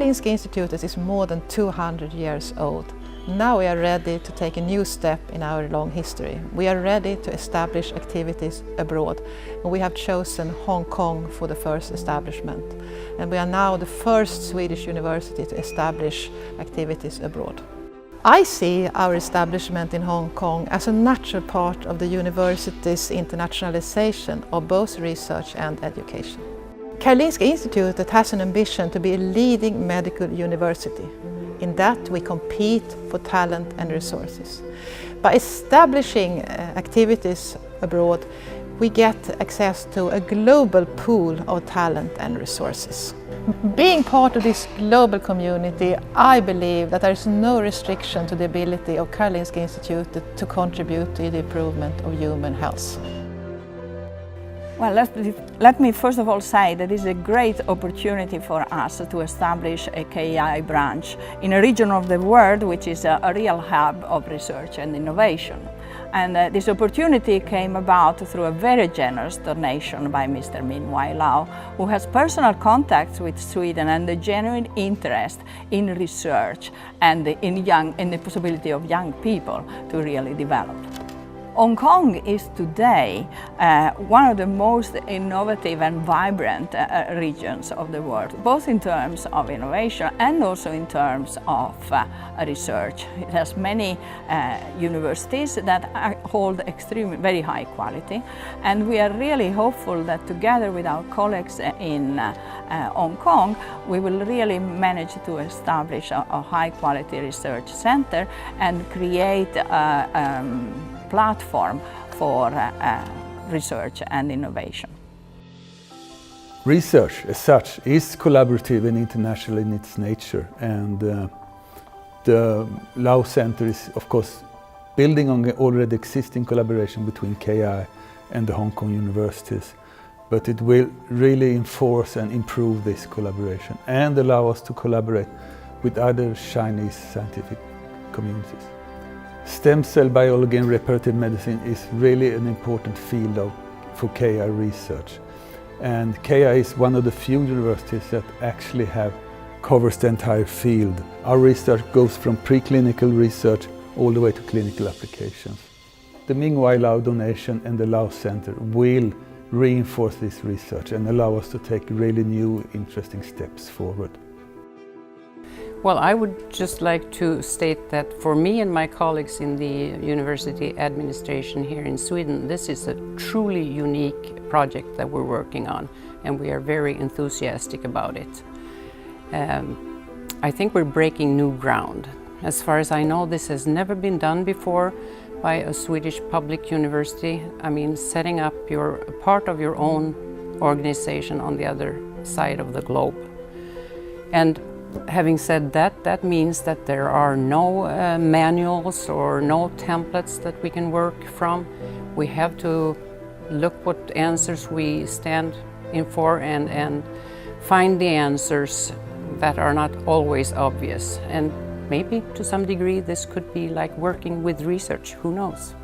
Karolinska Institutet is more than 200 years old. Now we are ready to take a new step in our long history. We are ready to establish activities abroad, and we have chosen Hong Kong for the first establishment. And we are now the first Swedish university to establish activities abroad. I see our establishment in Hong Kong as a natural part of the university's internationalization of both research and education. Karolinska Institutet has an ambition to be a leading medical university. In that we compete for talent and resources. By establishing activities abroad, we get access to a global pool of talent and resources. Being part of this global community, I believe that there is no restriction to the ability of Karolinska Institutet to contribute to the improvement of human health. Well, let me first of all say that it is a great opportunity for us to establish a KI branch in a region of the world which is a real hub of research and innovation. And this opportunity came about through a very generous donation by Mr. Min Wai Lau, who has personal contacts with Sweden and a genuine interest in research and in the possibility of young people to really develop. Hong Kong is today one of the most innovative and vibrant regions of the world, both in terms of innovation and also in terms of research. It has many universities that hold very high quality, and we are really hopeful that together with our colleagues in Hong Kong, we will really manage to establish a high quality research center and create platform for research and innovation. Research as such is collaborative and international in its nature, and the Lau Center is of course building on the already existing collaboration between KI and the Hong Kong universities, but it will really enforce and improve this collaboration and allow us to collaborate with other Chinese scientific communities. Stem cell biology and reparative medicine is really an important field for KI research. And KI is one of the few universities that actually covers the entire field. Our research goes from preclinical research all the way to clinical applications. The Ming Wai Lau donation and the Lau Center will reinforce this research and allow us to take really new, interesting steps forward. Well, I would just like to state that for me and my colleagues in the university administration here in Sweden, this is a truly unique project that we're working on, and we are very enthusiastic about it. I think we're breaking new ground. As far as I know, this has never been done before by a Swedish public university. I mean, setting up a part of your own organization on the other side of the globe. And having said that, that means that there are no manuals or no templates that we can work from. We have to look what answers we stand in for and find the answers that are not always obvious. And maybe to some degree this could be like working with research, who knows?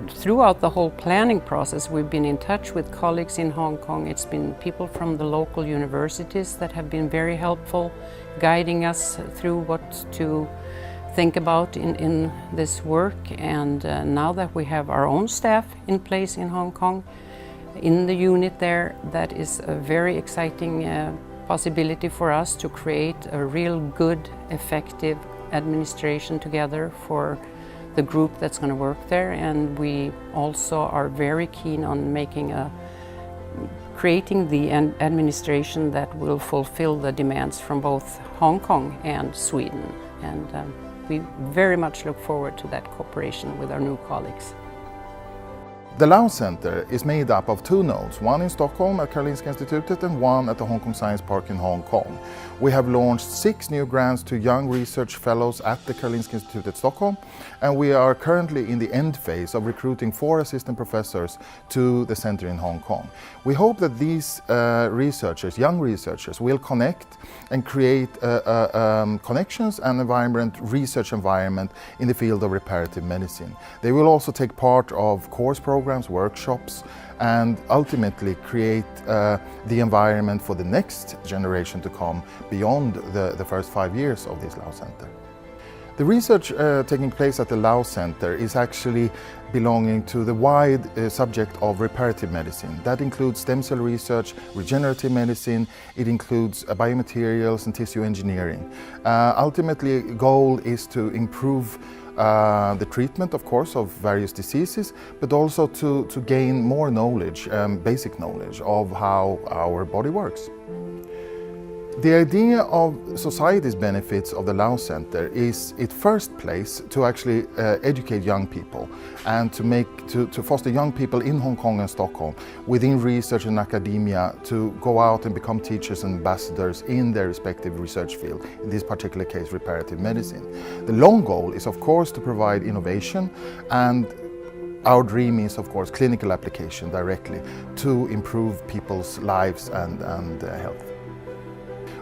Throughout the whole planning process, we've been in touch with colleagues in Hong Kong. It's been people from the local universities that have been very helpful, guiding us through what to think about in this work. And now that we have our own staff in place in Hong Kong, in the unit there, that is a very exciting possibility for us to create a real good, effective administration together for the group that's going to work there. And we also are very keen on creating the administration that will fulfill the demands from both Hong Kong and Sweden. And we very much look forward to that cooperation with our new colleagues. The Lau Center is made up of two nodes, one in Stockholm at Karolinska Institutet and one at the Hong Kong Science Park in Hong Kong. We have launched 6 new grants to young research fellows at the Karolinska Institutet Stockholm, and we are currently in the end phase of recruiting 4 assistant professors to the center in Hong Kong. We hope that these young researchers, will connect and create connections and research environment in the field of reparative medicine. They will also take part of course programs programs, workshops, and ultimately create the environment for the next generation to come beyond the first 5 years of this Lao Center. The research taking place at the Lao Center is actually belonging to the wide subject of reparative medicine. That includes stem cell research, regenerative medicine, it includes biomaterials and tissue engineering. Ultimately, the goal is to improve the treatment, of course, of various diseases, but also to gain more knowledge, basic knowledge of how our body works. The idea of society's benefits of the Lao Center is, in first place, to actually educate young people and to foster young people in Hong Kong and Stockholm within research and academia to go out and become teachers and ambassadors in their respective research field, in this particular case reparative medicine. The long goal is, of course, to provide innovation, and our dream is, of course, clinical application directly to improve people's lives and health.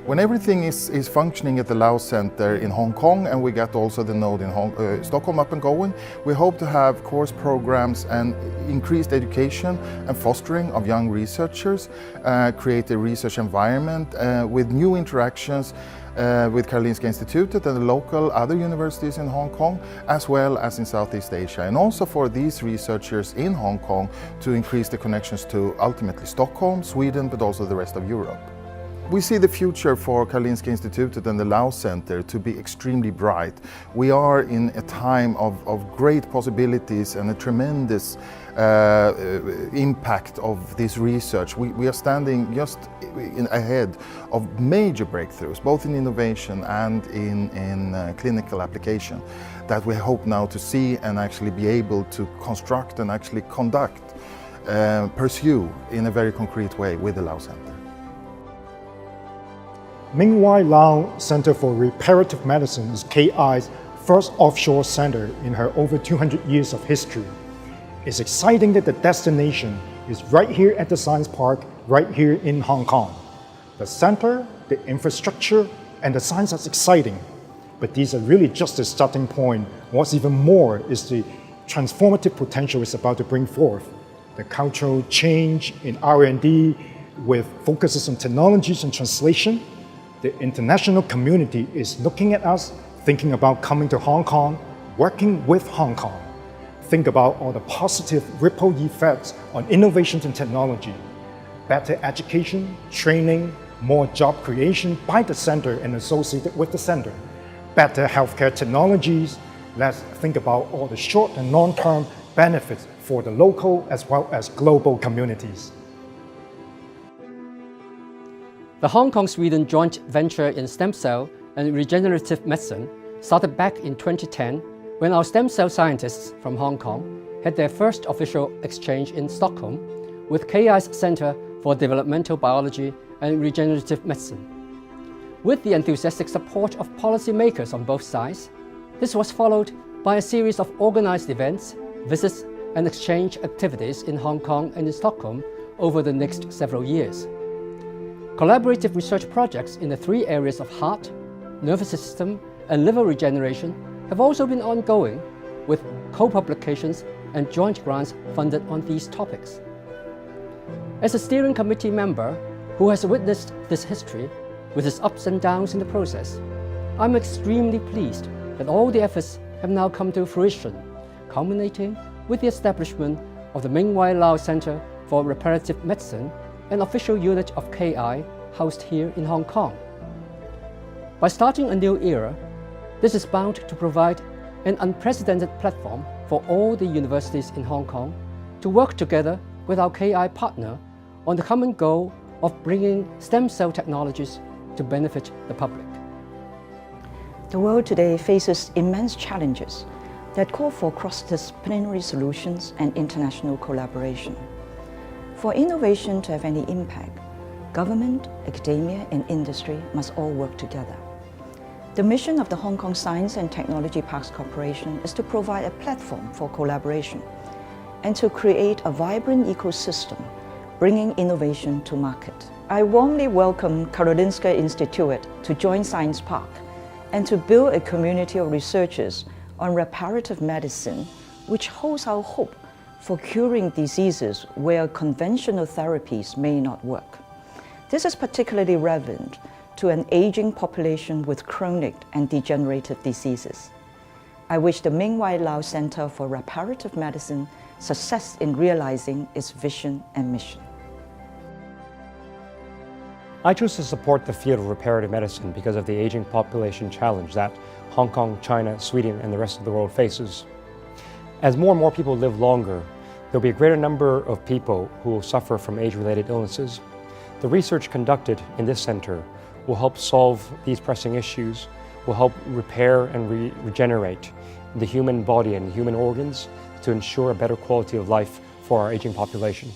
When everything is functioning at the Lao Center in Hong Kong, and we get also the node in Stockholm up and going, we hope to have course programs and increased education and fostering of young researchers, create a research environment with new interactions with Karolinska Institutet and the local other universities in Hong Kong, as well as in Southeast Asia, and also for these researchers in Hong Kong to increase the connections to ultimately Stockholm, Sweden, but also the rest of Europe. We see the future for Karolinska Institutet and the Lao Center to be extremely bright. We are in a time of great possibilities and a tremendous impact of this research. We are standing just ahead of major breakthroughs, both in innovation and in clinical application, that we hope now to see and actually be able to construct and actually conduct, pursue in a very concrete way with the Lao Center. Ming-Wai Lao Center for Reparative Medicine is KI's first offshore center in her over 200 years of history. It's exciting that the destination is right here at the Science Park, right here in Hong Kong. The center, the infrastructure, and the science is exciting, but these are really just the starting point. What's even more is the transformative potential it's about to bring forth. The cultural change in R&D with focuses on technologies and translation. The international community is looking at us, thinking about coming to Hong Kong, working with Hong Kong. Think about all the positive ripple effects on innovations and technology. Better education, training, more job creation by the center and associated with the center. Better healthcare technologies. Let's think about all the short and long-term benefits for the local as well as global communities. The Hong Kong-Sweden joint venture in stem cell and regenerative medicine started back in 2010 when our stem cell scientists from Hong Kong had their first official exchange in Stockholm with KI's Center for Developmental Biology and Regenerative Medicine. With the enthusiastic support of policymakers on both sides, this was followed by a series of organized events, visits, and exchange activities in Hong Kong and in Stockholm over the next several years. Collaborative research projects in the three areas of heart, nervous system, and liver regeneration have also been ongoing, with co-publications and joint grants funded on these topics. As a steering committee member who has witnessed this history with its ups and downs in the process, I'm extremely pleased that all the efforts have now come to fruition, culminating with the establishment of the Ming-Wai Lao Center for Reparative Medicine, an official unit of KI housed here in Hong Kong. By starting a new era, this is bound to provide an unprecedented platform for all the universities in Hong Kong to work together with our KI partner on the common goal of bringing stem cell technologies to benefit the public. The world today faces immense challenges that call for cross-disciplinary solutions and international collaboration. For innovation to have any impact, government, academia, and industry must all work together. The mission of the Hong Kong Science and Technology Parks Corporation is to provide a platform for collaboration and to create a vibrant ecosystem, bringing innovation to market. I warmly welcome Karolinska Institutet to join Science Park and to build a community of researchers on reparative medicine, which holds our hope for curing diseases where conventional therapies may not work. This is particularly relevant to an aging population with chronic and degenerative diseases. I wish the Ming-Wai Lau Center for Reparative Medicine success in realizing its vision and mission. I choose to support the field of reparative medicine because of the aging population challenge that Hong Kong, China, Sweden, and the rest of the world faces. As more and more people live longer, there will be a greater number of people who will suffer from age-related illnesses. The research conducted in this center will help solve these pressing issues, will help repair and regenerate the human body and human organs to ensure a better quality of life for our aging population.